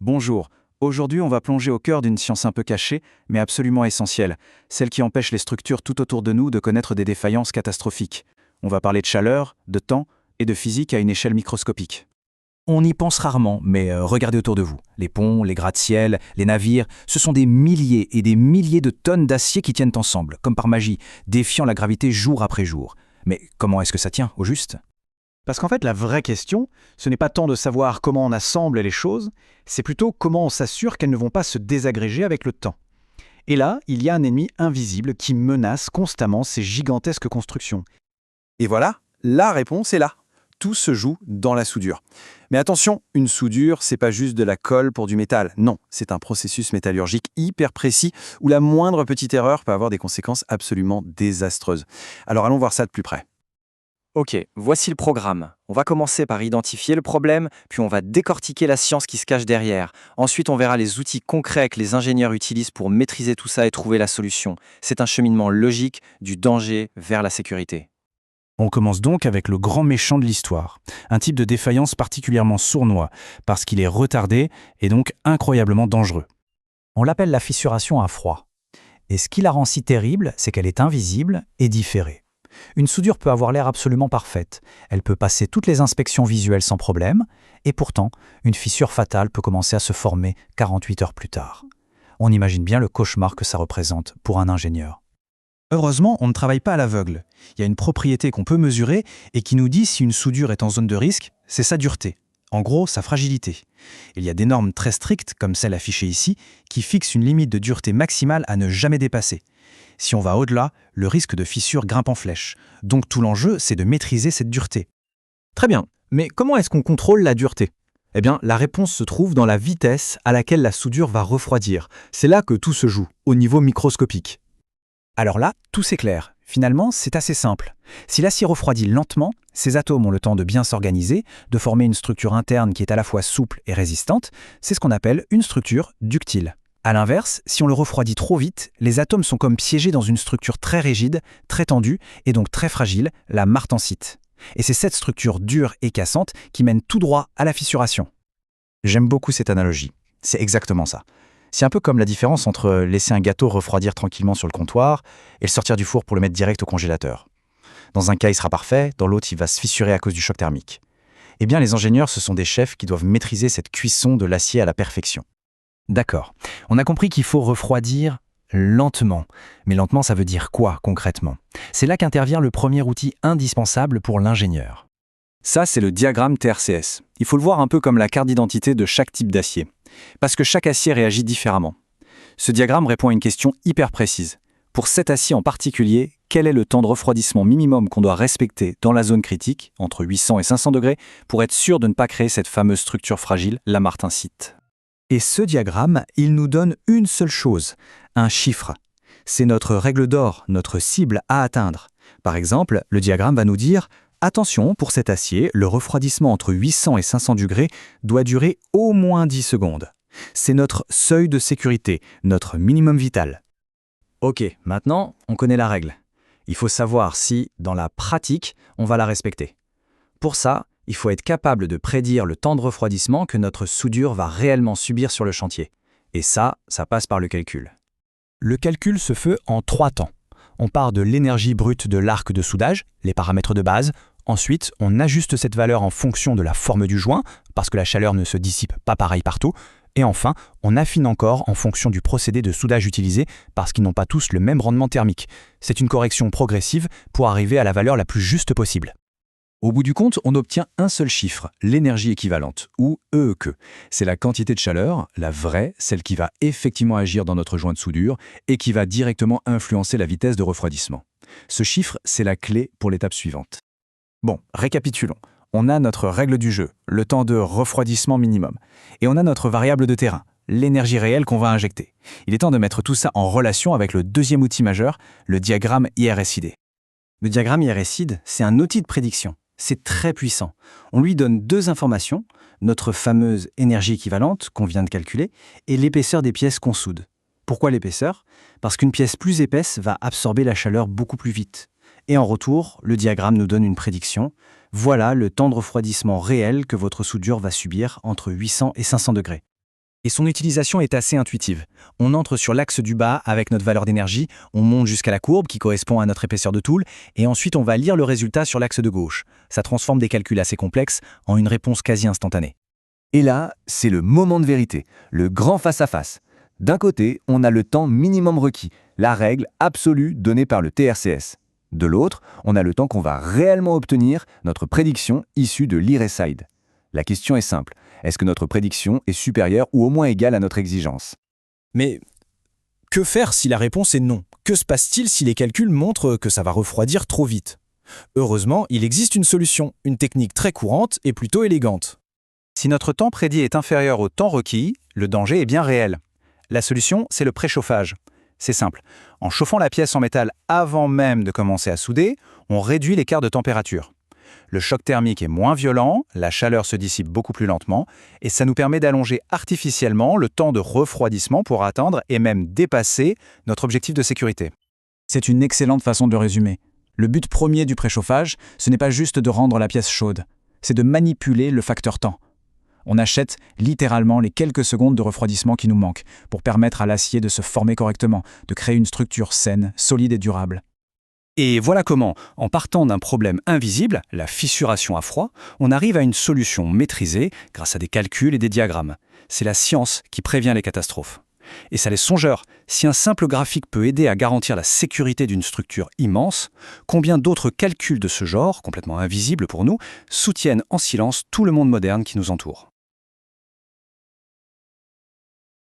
Bonjour, aujourd'hui on va plonger au cœur d'une science un peu cachée, mais absolument essentielle, celle qui empêche les structures tout autour de nous de connaître des défaillances catastrophiques. On va parler de chaleur, de temps et de physique à une échelle microscopique. On y pense rarement, mais regardez autour de vous. Les ponts, les gratte-ciel, les navires, ce sont des milliers et des milliers de tonnes d'acier qui tiennent ensemble, comme par magie, défiant la gravité jour après jour. Mais comment est-ce que ça tient, au juste ? Parce qu'en fait, la vraie question, ce n'est pas tant de savoir comment on assemble les choses, c'est plutôt comment on s'assure qu'elles ne vont pas se désagréger avec le temps. Et là, il y a un ennemi invisible qui menace constamment ces gigantesques constructions. Et voilà, la réponse est là. Tout se joue dans la soudure. Mais attention, une soudure, c'est pas juste de la colle pour du métal. Non, c'est un processus métallurgique hyper précis où la moindre petite erreur peut avoir des conséquences absolument désastreuses. Alors allons voir ça de plus près. Ok, voici le programme. On va commencer par identifier le problème, puis on va décortiquer la science qui se cache derrière. Ensuite, on verra les outils concrets que les ingénieurs utilisent pour maîtriser tout ça et trouver la solution. C'est un cheminement logique du danger vers la sécurité. On commence donc avec le grand méchant de l'histoire, un type de défaillance particulièrement sournois, parce qu'il est retardé et donc incroyablement dangereux. On l'appelle la fissuration à froid. Et ce qui la rend si terrible, c'est qu'elle est invisible et différée. Une soudure peut avoir l'air absolument parfaite, elle peut passer toutes les inspections visuelles sans problème, et pourtant, une fissure fatale peut commencer à se former 48 heures plus tard. On imagine bien le cauchemar que ça représente pour un ingénieur. Heureusement, on ne travaille pas à l'aveugle. Il y a une propriété qu'on peut mesurer et qui nous dit si une soudure est en zone de risque, c'est sa dureté. En gros, sa fragilité. Il y a des normes très strictes, comme celle affichée ici, qui fixent une limite de dureté maximale à ne jamais dépasser. Si on va au-delà, le risque de fissure grimpe en flèche. Donc tout l'enjeu, c'est de maîtriser cette dureté. Très bien, mais comment est-ce qu'on contrôle la dureté ? Eh bien, la réponse se trouve dans la vitesse à laquelle la soudure va refroidir. C'est là que tout se joue, au niveau microscopique. Alors là, tout s'éclaire. Finalement, c'est assez simple. Si l'acier refroidit lentement, ces atomes ont le temps de bien s'organiser, de former une structure interne qui est à la fois souple et résistante. C'est ce qu'on appelle une structure ductile. A l'inverse, si on le refroidit trop vite, les atomes sont comme piégés dans une structure très rigide, très tendue et donc très fragile, la martensite. Et c'est cette structure dure et cassante qui mène tout droit à la fissuration. J'aime beaucoup cette analogie. C'est exactement ça. C'est un peu comme la différence entre laisser un gâteau refroidir tranquillement sur le comptoir et le sortir du four pour le mettre direct au congélateur. Dans un cas, il sera parfait, dans l'autre, il va se fissurer à cause du choc thermique. Eh bien, les ingénieurs, ce sont des chefs qui doivent maîtriser cette cuisson de l'acier à la perfection. D'accord. On a compris qu'il faut refroidir lentement. Mais lentement, ça veut dire quoi concrètement ? C'est là qu'intervient le premier outil indispensable pour l'ingénieur. Ça, c'est le diagramme TRCS. Il faut le voir un peu comme la carte d'identité de chaque type d'acier. Parce que chaque acier réagit différemment. Ce diagramme répond à une question hyper précise. Pour cet acier en particulier, quel est le temps de refroidissement minimum qu'on doit respecter dans la zone critique, entre 800 et 500 degrés, pour être sûr de ne pas créer cette fameuse structure fragile, la martensite ? Et ce diagramme, il nous donne une seule chose, un chiffre. C'est notre règle d'or, notre cible à atteindre. Par exemple, le diagramme va nous dire « Attention, pour cet acier, le refroidissement entre 800 et 500 degrés doit durer au moins 10 secondes. C'est notre seuil de sécurité, notre minimum vital. » Ok, maintenant, on connaît la règle. Il faut savoir si, dans la pratique, on va la respecter. Pour ça, il faut être capable de prédire le temps de refroidissement que notre soudure va réellement subir sur le chantier. Et ça passe par le calcul. Le calcul se fait en 3 temps. On part de l'énergie brute de l'arc de soudage, les paramètres de base. Ensuite, on ajuste cette valeur en fonction de la forme du joint, parce que la chaleur ne se dissipe pas pareil partout. Et enfin, on affine encore en fonction du procédé de soudage utilisé, parce qu'ils n'ont pas tous le même rendement thermique. C'est une correction progressive pour arriver à la valeur la plus juste possible. Au bout du compte, on obtient un seul chiffre, l'énergie équivalente, ou EEQ. C'est la quantité de chaleur, la vraie, celle qui va effectivement agir dans notre joint de soudure et qui va directement influencer la vitesse de refroidissement. Ce chiffre, c'est la clé pour l'étape suivante. Bon, récapitulons. On a notre règle du jeu, le temps de refroidissement minimum. Et on a notre variable de terrain, l'énergie réelle qu'on va injecter. Il est temps de mettre tout ça en relation avec le deuxième outil majeur, le diagramme IRSID. Le diagramme IRSID, c'est un outil de prédiction. C'est très puissant. On lui donne 2 informations, notre fameuse énergie équivalente qu'on vient de calculer et l'épaisseur des pièces qu'on soude. Pourquoi l'épaisseur ? Parce qu'une pièce plus épaisse va absorber la chaleur beaucoup plus vite. Et en retour, le diagramme nous donne une prédiction. Voilà le temps de refroidissement réel que votre soudure va subir entre 800 et 500 degrés. Et son utilisation est assez intuitive. On entre sur l'axe du bas avec notre valeur d'énergie, on monte jusqu'à la courbe qui correspond à notre épaisseur de Toule, et ensuite on va lire le résultat sur l'axe de gauche. Ça transforme des calculs assez complexes en une réponse quasi instantanée. Et là, c'est le moment de vérité, le grand face-à-face. D'un côté, on a le temps minimum requis, la règle absolue donnée par le TRCS. De l'autre, on a le temps qu'on va réellement obtenir, notre prédiction issue de l'IRESIDE. La question est simple, est-ce que notre prédiction est supérieure ou au moins égale à notre exigence? Mais que faire si la réponse est non? Que se passe-t-il si les calculs montrent que ça va refroidir trop vite? Heureusement, il existe une solution, une technique très courante et plutôt élégante. Si notre temps prédit est inférieur au temps requis, le danger est bien réel. La solution, c'est le préchauffage. C'est simple. En chauffant la pièce en métal avant même de commencer à souder, on réduit l'écart de température. Le choc thermique est moins violent, la chaleur se dissipe beaucoup plus lentement, et ça nous permet d'allonger artificiellement le temps de refroidissement pour atteindre et même dépasser notre objectif de sécurité. C'est une excellente façon de résumer. Le but premier du préchauffage, ce n'est pas juste de rendre la pièce chaude, c'est de manipuler le facteur temps. On achète littéralement les quelques secondes de refroidissement qui nous manquent pour permettre à l'acier de se former correctement, de créer une structure saine, solide et durable. Et voilà comment, en partant d'un problème invisible, la fissuration à froid, on arrive à une solution maîtrisée grâce à des calculs et des diagrammes. C'est la science qui prévient les catastrophes. Et ça laisse songeur, si un simple graphique peut aider à garantir la sécurité d'une structure immense, combien d'autres calculs de ce genre, complètement invisibles pour nous, soutiennent en silence tout le monde moderne qui nous entoure.